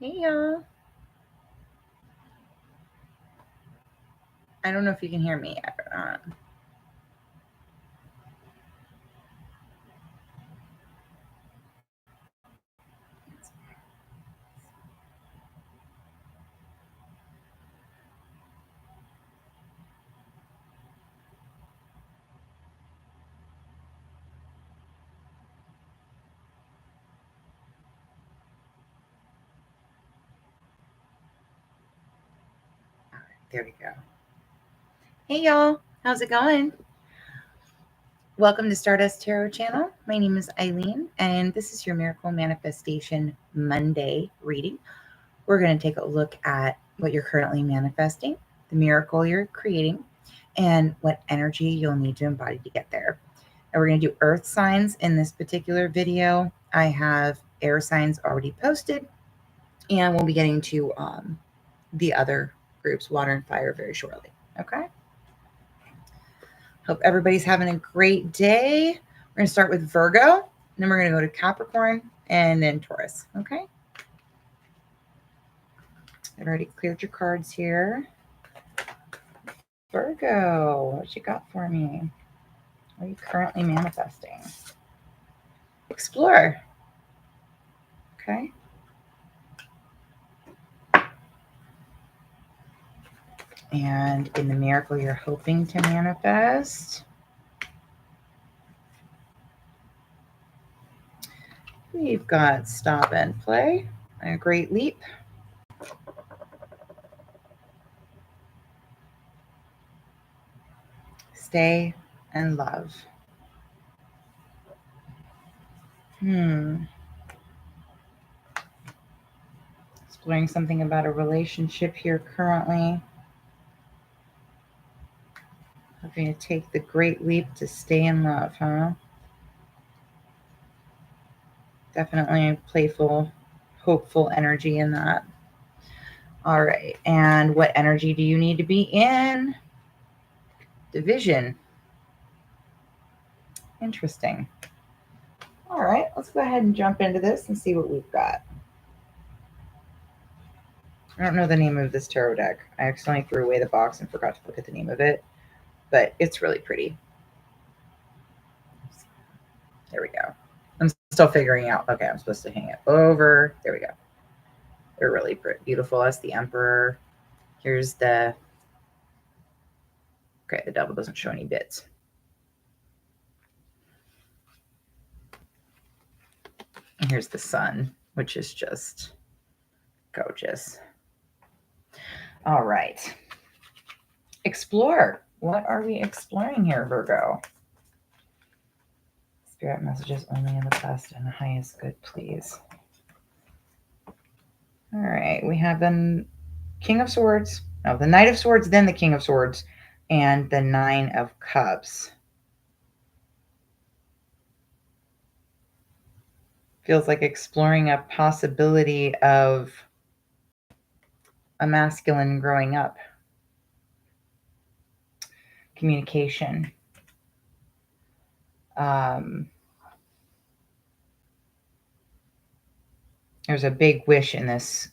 Hey y'all. I don't know if you can hear me yet or not. All right, there we go. Hey y'all, how's it going? Welcome to Stardust Tarot Channel. My name is Eileen, and this is your Miracle Manifestation Monday reading. We're going to take a look at what you're currently manifesting, the miracle you're creating, and what energy you'll need to embody to get there. And we're going to do earth signs in this particular video. I have air signs already posted, and we'll be getting to the other groups, water and fire, very shortly. Okay. Hope everybody's having a great day. We're going to start with Virgo, and then we're going to go to Capricorn and then Taurus. Okay. I've already cleared your cards here. Virgo, what you got for me? What are you currently manifesting? Explore. Okay. And in the miracle you're hoping to manifest, we've got stop and play, a great leap, stay and love. Exploring something about a relationship here currently. Hoping to take the great leap to stay in love, huh? Definitely playful, hopeful energy in that. All right. And what energy do you need to be in? Division. Interesting. All right. Let's go ahead and jump into this and see what we've got. I don't know the name of this tarot deck. I accidentally threw away the box and forgot to look at the name of it, but it's really pretty. There we go. I'm still figuring out. Okay, I'm supposed to hang it over. There we go. They're really beautiful. That's the Emperor. Here's the... Okay, the devil doesn't show any bits. And here's the Sun, which is just gorgeous. All right. Explore. What are we exploring here, Virgo? Spirit messages only in the best and highest good, please. All right. We have the King of Swords. No, the Knight of Swords, then the King of Swords, and the Nine of Cups. Feels like exploring a possibility of a masculine growing up. Communication. There's a big wish in this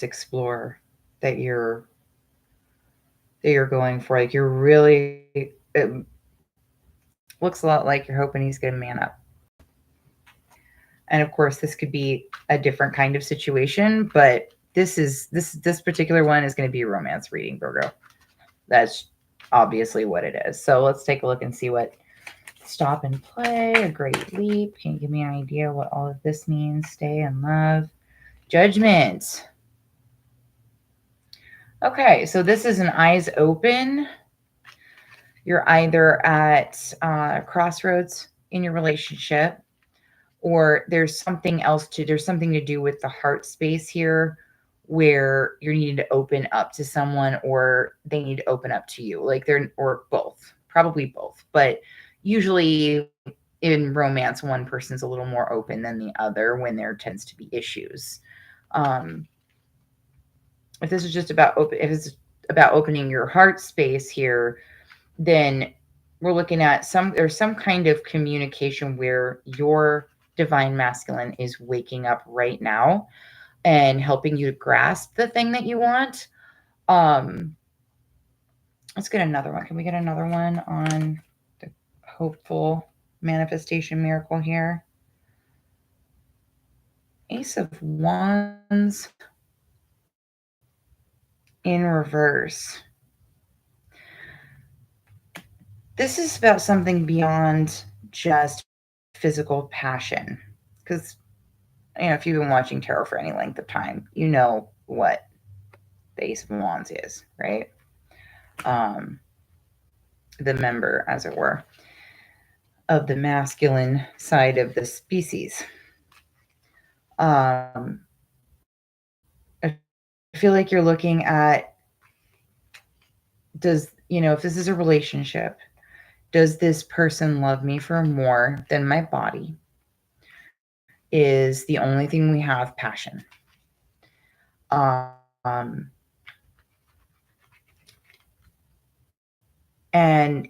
explore that you're going for. Like you're really, it looks a lot like you're hoping he's going to man up. And of course, this could be a different kind of situation, but this particular one is going to be a romance reading, Virgo. That's obviously what it is. So let's take a look and see what stop and play, a great leap. Can you give me an idea what all of this means? Stay in love, judgment. Okay, so this is an eyes open. You're either at crossroads in your relationship, or there's something else there's something to do with the heart space here where you're needing to open up to someone or they need to open up to you. Like or both, probably both. But usually in romance, one person's a little more open than the other when there tends to be issues. If this is just about if it's about opening your heart space here, then we're looking at there's some kind of communication where your divine masculine is waking up right now. and helping you to grasp the thing that you want. Um, let's get another one. Can we get another one on the hopeful manifestation miracle here? Ace of Wands in reverse. This is about something beyond just physical passion. Because, if you've been watching tarot for any length of time, you know what the Ace of Wands is, right? The member, as it were, of the masculine side of the species. I feel like you're looking at, if this is a relationship, does this person love me for more than my body? Is the only thing we have passion? And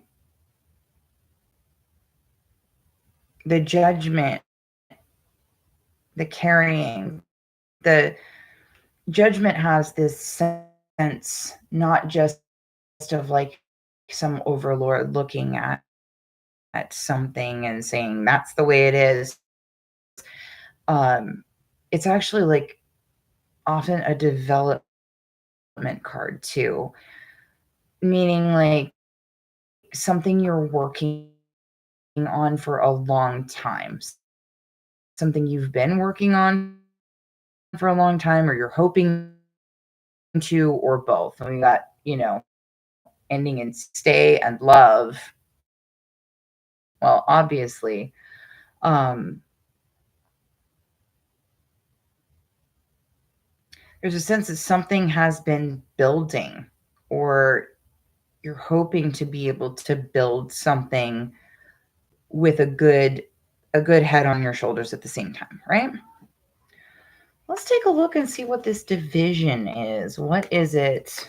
the judgment, the carrying, the judgment has this sense, not just of like some overlord looking at something and saying that's the way it is. It's actually like often a development card too, meaning like something you're working on for a long time, something you've been working on for a long time, or you're hoping to, or both. And we got, ending in stay and love. Well, obviously, there's a sense that something has been building, or you're hoping to be able to build something with a good head on your shoulders at the same time, right? Let's take a look and see what this division is. What is it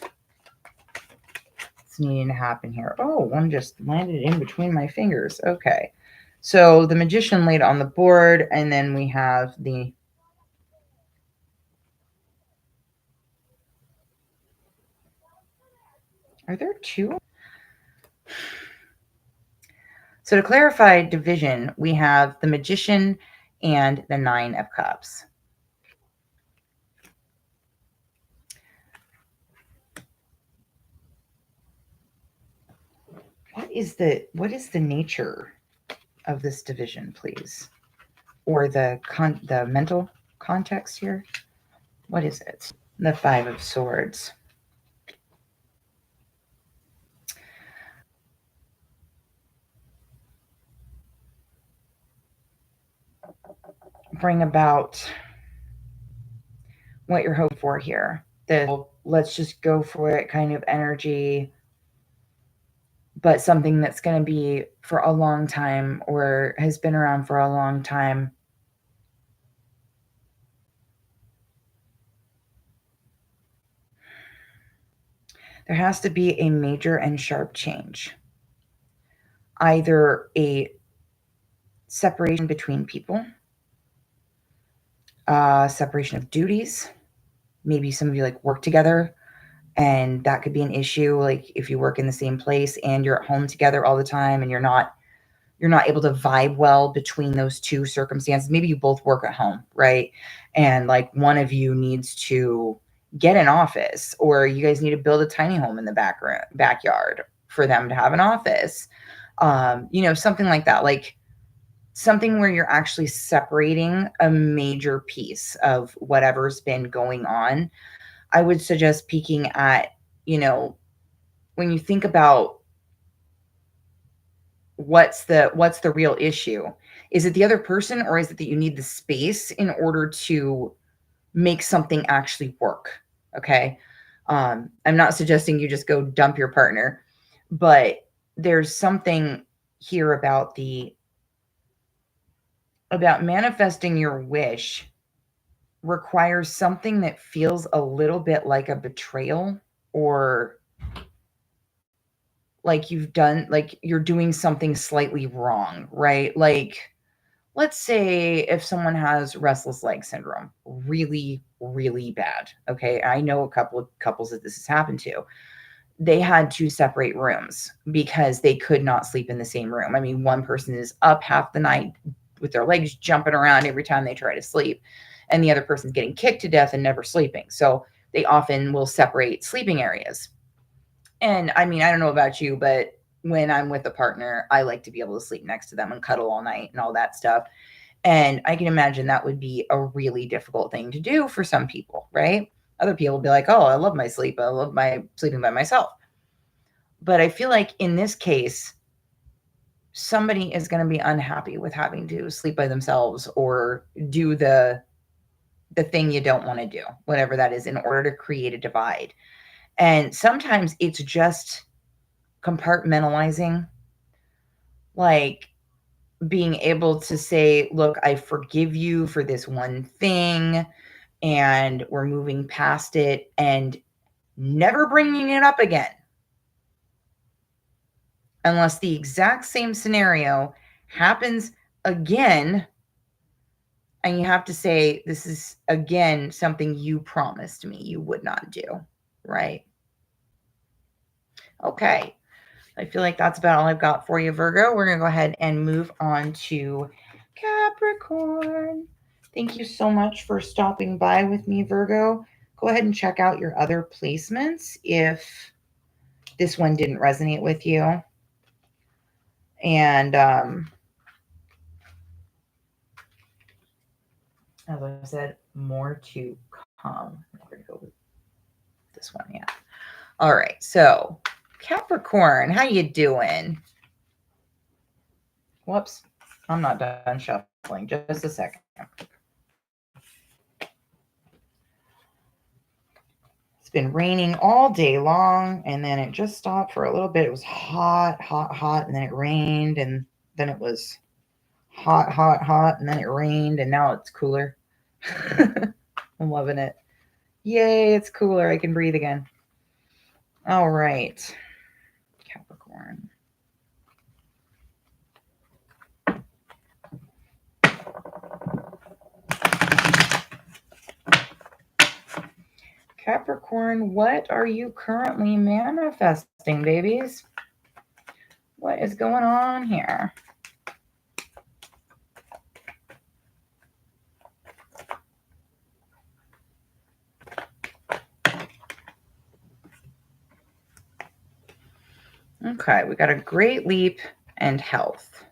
that's needing to happen here? Oh, one just landed in between my fingers. Okay. So the Magician laid on the board, and then we have the Are there two? So to clarify division, we have the Magician and the Nine of Cups. What is the nature of this division, please? Or the mental context here? What is it? The Five of Swords. Bring about what you're hoping for here. The let's just go for it kind of energy, but something that's going to be for a long time, or has been around for a long time. There has to be a major and sharp change. Either a separation between people, separation of duties. Maybe some of you like work together, and that could be an issue. Like if you work in the same place and you're at home together all the time, and you're not able to vibe well between those two circumstances. Maybe you both work at home, right? And like one of you needs to get an office, or you guys need to build a tiny home in the backyard for them to have an office. Something like that. Like something where you're actually separating a major piece of whatever's been going on. I would suggest peeking at, when you think about what's the real issue. Is it the other person, or is it that you need the space in order to make something actually work? Okay. I'm not suggesting you just go dump your partner, but there's something here about manifesting your wish requires something that feels a little bit like a betrayal, or like you're doing something slightly wrong, right? Like let's say if someone has restless leg syndrome, really, really bad. Okay. I know a couple of couples that this has happened to. They had to separate rooms because they could not sleep in the same room. I mean, one person is up half the night with their legs jumping around every time they try to sleep, and the other person's getting kicked to death and never sleeping. So they often will separate sleeping areas. And I mean, I don't know about you, but when I'm with a partner, I like to be able to sleep next to them and cuddle all night and all that stuff. And I can imagine that would be a really difficult thing to do for some people, right? Other people will be like, oh, I love my sleep. I love my sleeping by myself. But I feel like in this case, somebody is going to be unhappy with having to sleep by themselves or do the thing you don't want to do, whatever that is, in order to create a divide. And sometimes it's just compartmentalizing, like being able to say, look, I forgive you for this one thing, and we're moving past it and never bringing it up again. Unless the exact same scenario happens again, and you have to say, this is again something you promised me you would not do, right? Okay. I feel like that's about all I've got for you, Virgo. We're going to go ahead and move on to Capricorn. Thank you so much for stopping by with me, Virgo. Go ahead and check out your other placements if this one didn't resonate with you. And as I said, more to come. I'm going to go with this one, yeah. All right, so Capricorn, how you doing? Whoops, I'm not done shuffling. Just a second. It's been raining all day long, and then it just stopped for a little bit. It was hot, hot, hot, and then it rained, and then it was hot, hot, hot, and then it rained, and now it's cooler. I'm loving it. Yay, it's cooler. I can breathe again. All right, Capricorn. Capricorn, what are you currently manifesting, babies? What is going on here? Okay, we got a great leap and health.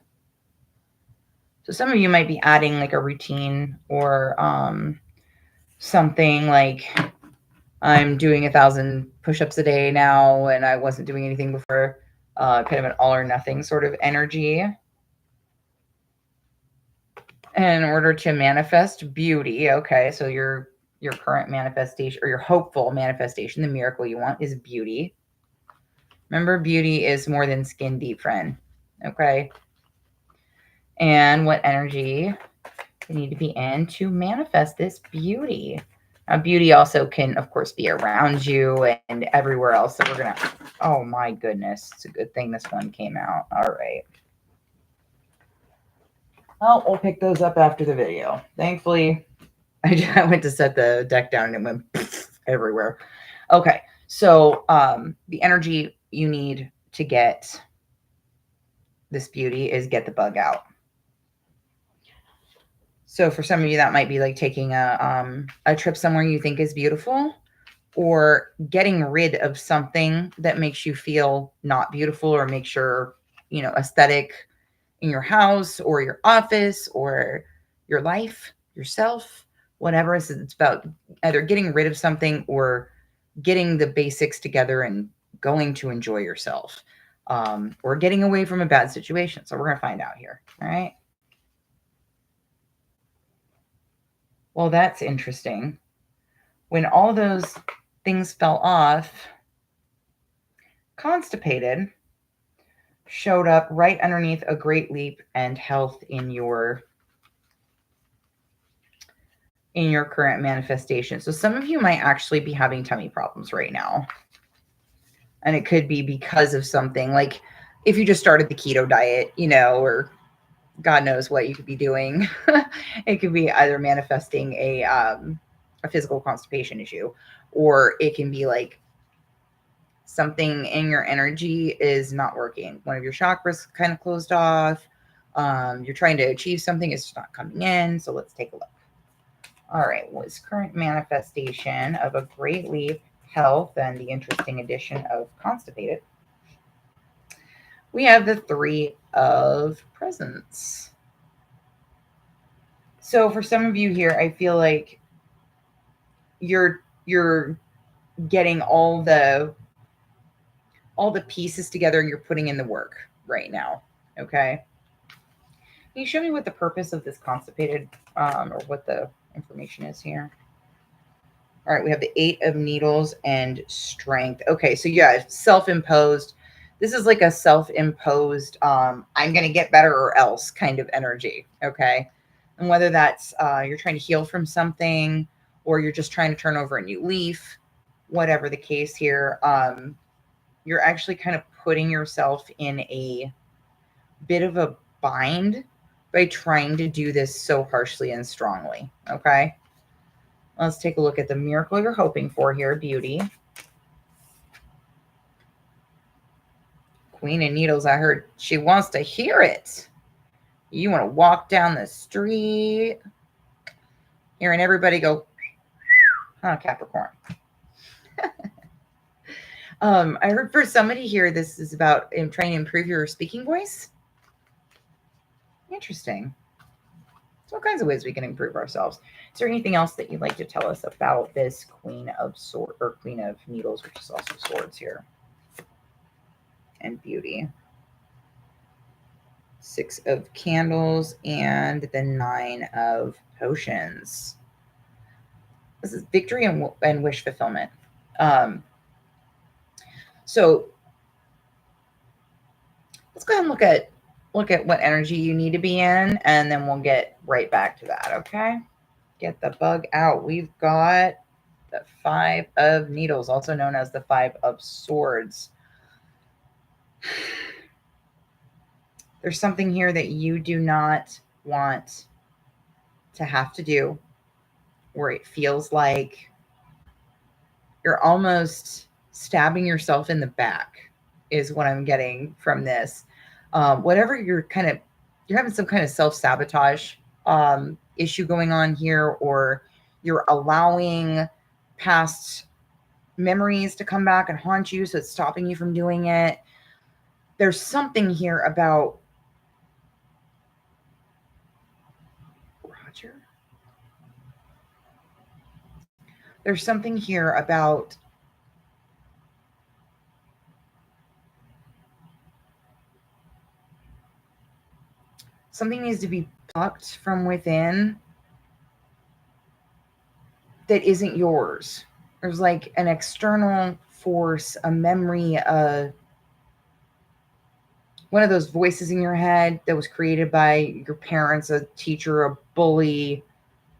So some of you might be adding like a routine or something like I'm doing 1,000 push-ups a day now and I wasn't doing anything before, kind of an all or nothing sort of energy. And in order to manifest beauty, okay, so your current manifestation or your hopeful manifestation, the miracle you want is beauty. Remember, beauty is more than skin deep, friend. Okay. And what energy you need to be in to manifest this beauty. Now, beauty also can, of course, be around you and everywhere else. So we're going to, oh my goodness. It's a good thing this one came out. All right. Well, we'll pick those up after the video. Thankfully, I went to set the deck down and it went everywhere. Okay. So the energy you need to get this beauty is get the bug out. So for some of you, that might be like taking a trip somewhere you think is beautiful, or getting rid of something that makes you feel not beautiful or makes your, aesthetic in your house or your office or your life, yourself, whatever. So it's about either getting rid of something or getting the basics together and going to enjoy yourself, or getting away from a bad situation. So we're going to find out here. All right. Well, that's interesting. When all those things fell off, constipated showed up right underneath a great leap and health in your current manifestation. So some of you might actually be having tummy problems right now. And it could be because of something like if you just started the keto diet, or God knows what you could be doing. It could be either manifesting a physical constipation issue, or it can be like something in your energy is not working. One of your chakras kind of closed off. You're trying to achieve something, it's just not coming in. So let's take a look. All right, what is current manifestation of a great leap, health, and the interesting addition of constipated? We have the Three of Presents. So for some of you here, I feel like you're getting all the pieces together and you're putting in the work right now. Okay. Can you show me what the purpose of this constipated or what the information is here? All right, we have the Eight of Needles and Strength. Okay, so yeah, self-imposed. This is like a self-imposed, I'm going to get better or else kind of energy, okay? And whether that's you're trying to heal from something or you're just trying to turn over a new leaf, whatever the case here, you're actually kind of putting yourself in a bit of a bind by trying to do this so harshly and strongly, okay? Let's take a look at the miracle you're hoping for here, beauty. Queen of Needles, I heard she wants to hear it. You want to walk down the street, hearing everybody go, huh, Capricorn. I heard for somebody here, this is about trying to improve your speaking voice. Interesting. So all kinds of ways we can improve ourselves. Is there anything else that you'd like to tell us about this Queen of Swords or Queen of Needles, which is also swords here? And beauty. Six of Candles and the Nine of Potions. This is victory and wish fulfillment. So let's go ahead and look at what energy you need to be in, and then we'll get right back to that, okay? Get the bug out. We've got the Five of Needles, also known as the Five of Swords. There's something here that you do not want to have to do, where it feels like you're almost stabbing yourself in the back, is what I'm getting from this. Whatever you're having some kind of self-sabotage issue going on here, or you're allowing past memories to come back and haunt you, so it's stopping you from doing it. There's something here about Roger. There's something here about something needs to be plucked from within that isn't yours. There's like an external force, a memory, one of those voices in your head that was created by your parents, a teacher, a bully,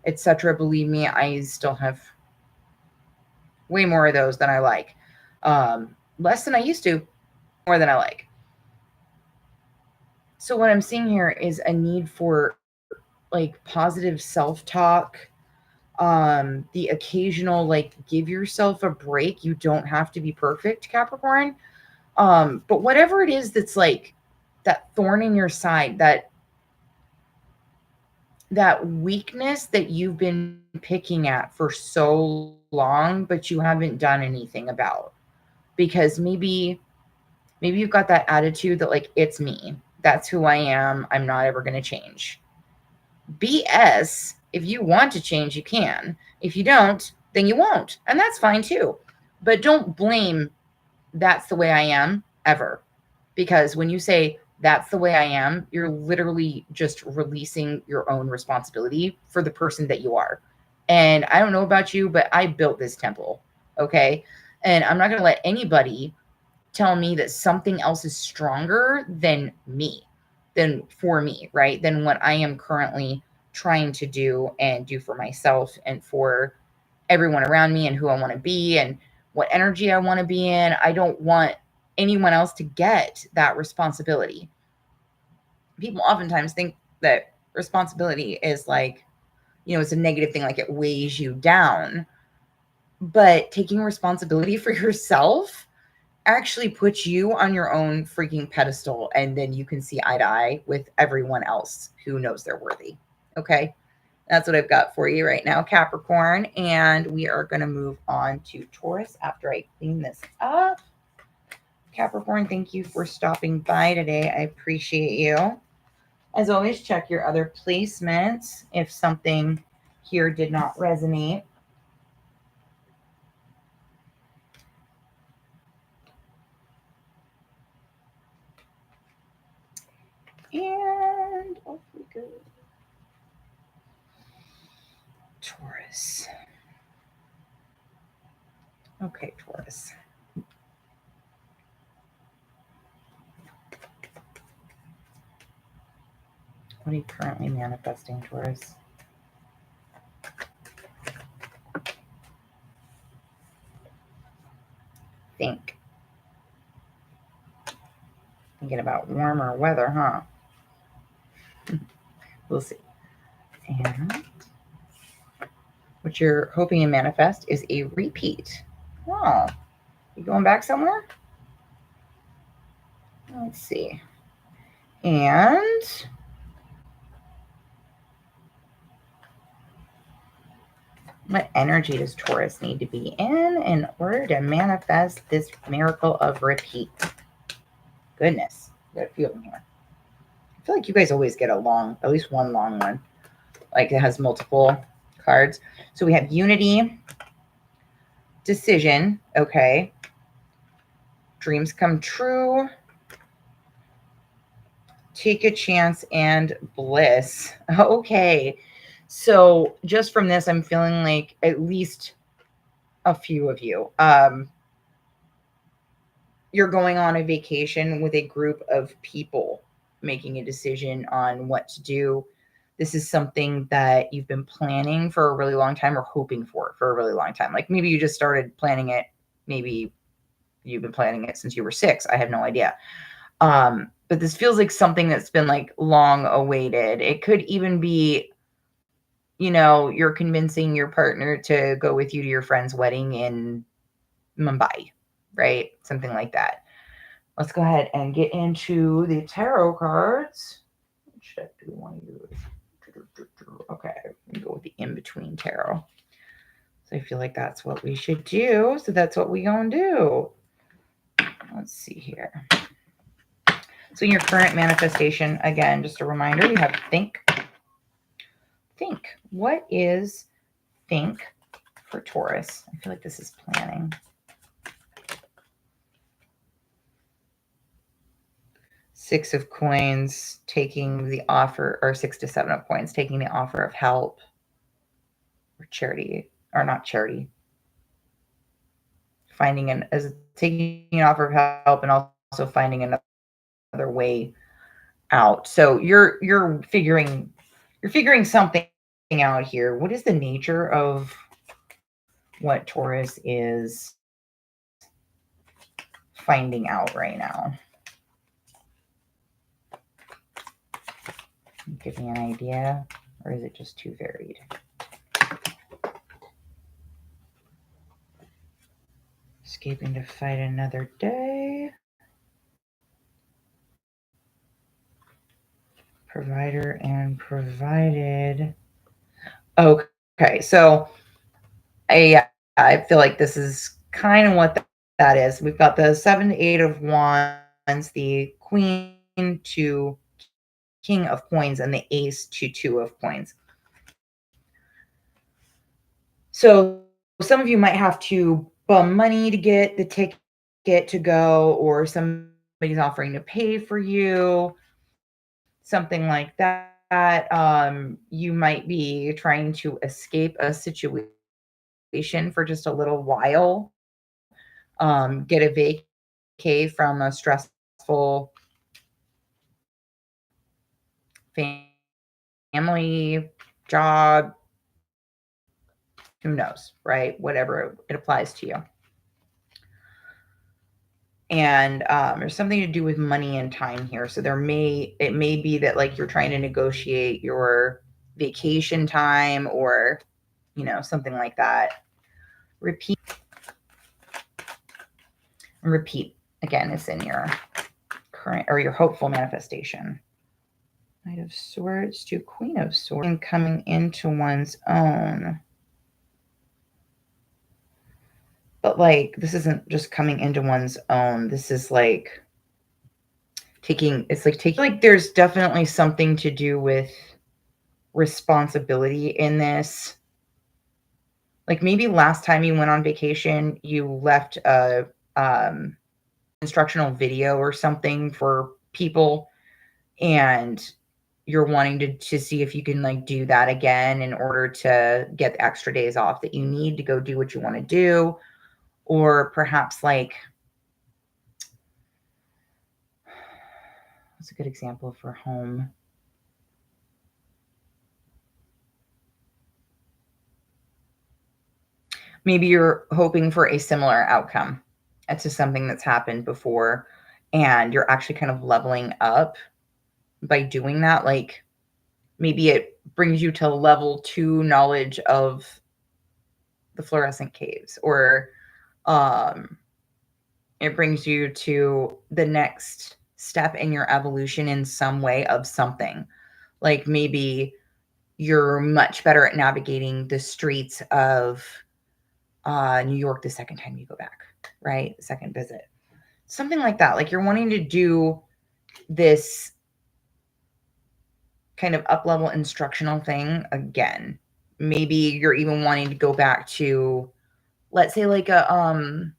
etc. Believe me, I still have way more of those than I like. Less than I used to, more than I like. So what I'm seeing here is a need for like positive self-talk, the occasional like give yourself a break. You don't have to be perfect, Capricorn. But whatever it is that's like that thorn in your side, that weakness that you've been picking at for so long, but you haven't done anything about, because maybe you've got that attitude that like, it's me, that's who I am, I'm not ever going to change. BS. If you want to change, you can. If you don't, then you won't, and that's fine too. But don't blame that's the way I am ever, because when you say that's the way I am, you're literally just releasing your own responsibility for the person that you are. And I don't know about you, but I built this temple, okay? And I'm not going to let anybody tell me that something else is stronger than me, than for me, right? Than what I am currently trying to do and do for myself and for everyone around me, and who I want to be and what energy I want to be in. I don't want anyone else to get that responsibility. People oftentimes think that responsibility is like, it's a negative thing, like it weighs you down. But taking responsibility for yourself actually puts you on your own freaking pedestal, and then you can see eye to eye with everyone else who knows they're worthy. Okay? That's what I've got for you right now, Capricorn. And we are going to move on to Taurus after I clean this up. Capricorn, thank you for stopping by today. I appreciate you. As always, check your other placements if something here did not resonate. And off we go. Taurus. Okay, Taurus. What are you currently manifesting, Taurus? Think. Thinking about warmer weather, huh? We'll see. And what you're hoping to manifest is a repeat. Oh, you going back somewhere? Let's see. And what energy does Taurus need to be in order to manifest this miracle of repeat? Goodness, got a few of them here. I feel like you guys always get at least one long one. Like it has multiple cards. So we have unity, decision, okay. Dreams come true, take a chance, and bliss. Okay. So just from this, I'm feeling like at least a few of you. You're going on a vacation with a group of people making a decision on what to do. This is something that you've been planning for a really long time or hoping for a really long time. Like maybe you just started planning it. Maybe you've been planning it since you were 6. I have no idea. But this feels like something that's been like long awaited. It could even be, you're convincing your partner to go with you to your friend's wedding in Mumbai, right? Something like that. Let's go ahead and get into the tarot cards. Which deck do we want to use? Okay, we go with the in-between tarot. So I feel like that's what we should do. So that's what we gonna do. Let's see here. So in your current manifestation, again, just a reminder, you have think. Think. What is think for Taurus? I feel like this is planning. Six of coins, taking the offer, or 6 to 7 of coins, taking the offer of help or charity, or not charity. Taking an offer of help and also finding another way out. So you're figuring something out here. What is the nature of what Taurus is finding out right now? Give me an idea, or is it just too varied? Escaping to fight another day. Provider and provided. Okay, so I feel like this is kind of what that is. We've got the 7 to 8 of wands, the queen to king of coins, and the ace to 2 of coins. So some of you might have to bum money to get the ticket to go, or somebody's offering to pay for you, something like that. You might be trying to escape a situation for just a little while. Get a vacay from a stressful family, job, who knows, right? Whatever it applies to you. And there's something to do with money and time here. So it may be that like you're trying to negotiate your vacation time or, you know, something like that. Repeat again is in your current or your hopeful manifestation. Knight of Swords to Queen of Swords and coming into one's own. But like, this isn't just coming into one's own. This is like taking, there's definitely something to do with responsibility in this. Like maybe last time you went on vacation, you left a instructional video or something for people, and you're wanting to see if you can like do that again in order to get the extra days off that you need to go do what you want to do. Or perhaps like, what's a good example for home? Maybe you're hoping for a similar outcome to something that's happened before, and you're actually kind of leveling up by doing that. Like maybe it brings you to level 2 knowledge of the fluorescent caves, or it brings you to the next step in your evolution in some way of something. Like maybe you're much better at navigating the streets of New York the second time you go back, right? The second visit. Something like that. Like you're wanting to do this kind of up-level instructional thing again. Maybe you're even wanting to go back to, let's say, like an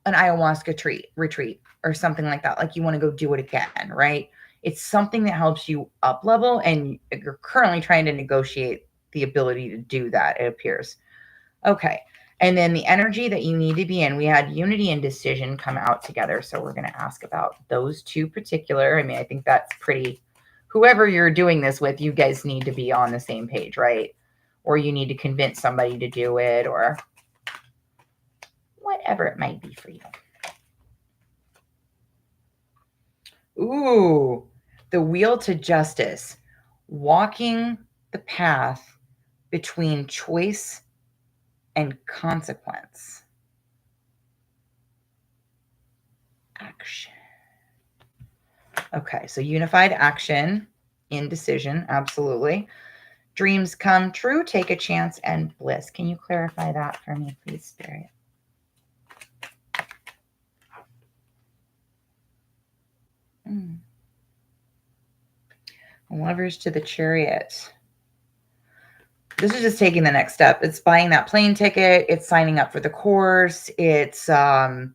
ayahuasca retreat or something like that. Like you want to go do it again, right? It's something that helps you up level, and you're currently trying to negotiate the ability to do that, it appears. Okay. And then the energy that you need to be in, we had unity and decision come out together. So we're going to ask about those two particular. I mean, I think that's pretty, whoever you're doing this with, you guys need to be on the same page, right? Or you need to convince somebody to do it, or whatever it might be for you. Ooh, the wheel to justice, walking the path between choice and consequence. Action. Okay, so unified action, indecision, absolutely. Dreams come true, take a chance, and bliss. Can you clarify that for me, please, Spirit? Lovers to the Chariot. This is just taking the next step. It's buying that plane ticket. It's signing up for the course. It's asking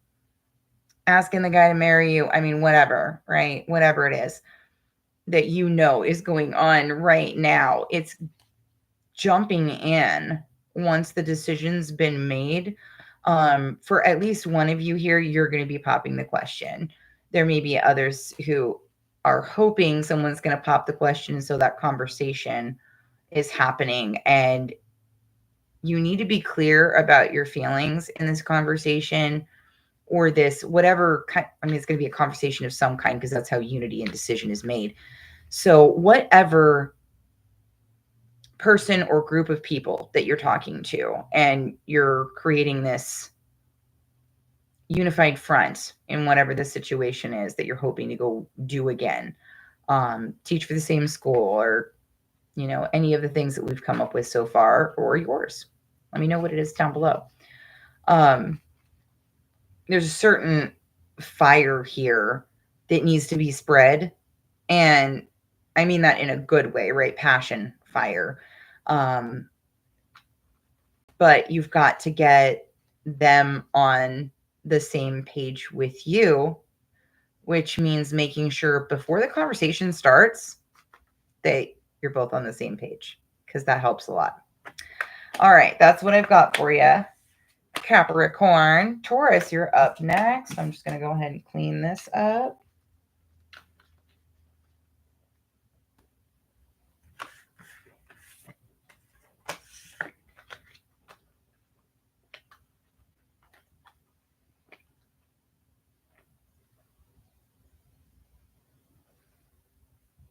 the guy to marry you. I mean, whatever, right? Whatever it is that you know is going on right now. It's jumping in once the decision's been made. For at least one of you here, you're going to be popping the question. There may be others who are hoping someone's going to pop the question so that conversation is happening, and you need to be clear about your feelings in this conversation, or this whatever kind. I mean, it's going to be a conversation of some kind, because that's how unity and decision is made. So whatever person or group of people that you're talking to, and you're creating this unified front in whatever the situation is that you're hoping to go do again, teach for the same school, or you know, any of the things that we've come up with so far, or yours. Let me know what it is down below. There's a certain fire here that needs to be spread, and I mean that in a good way, right? Passion fire. But you've got to get them on the same page with you, which means making sure before the conversation starts that you're both on the same page, because that helps a lot. All right, that's what I've got for you. Capricorn. Taurus, you're up next. I'm just going to go ahead and clean this up.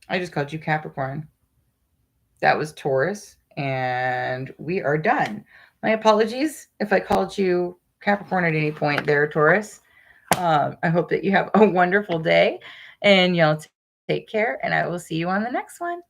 I just called you Capricorn. That was Taurus, and we are done. My apologies if I called you Capricorn at any point there, Taurus. I hope that you have a wonderful day, and y'all take care, and I will see you on the next one.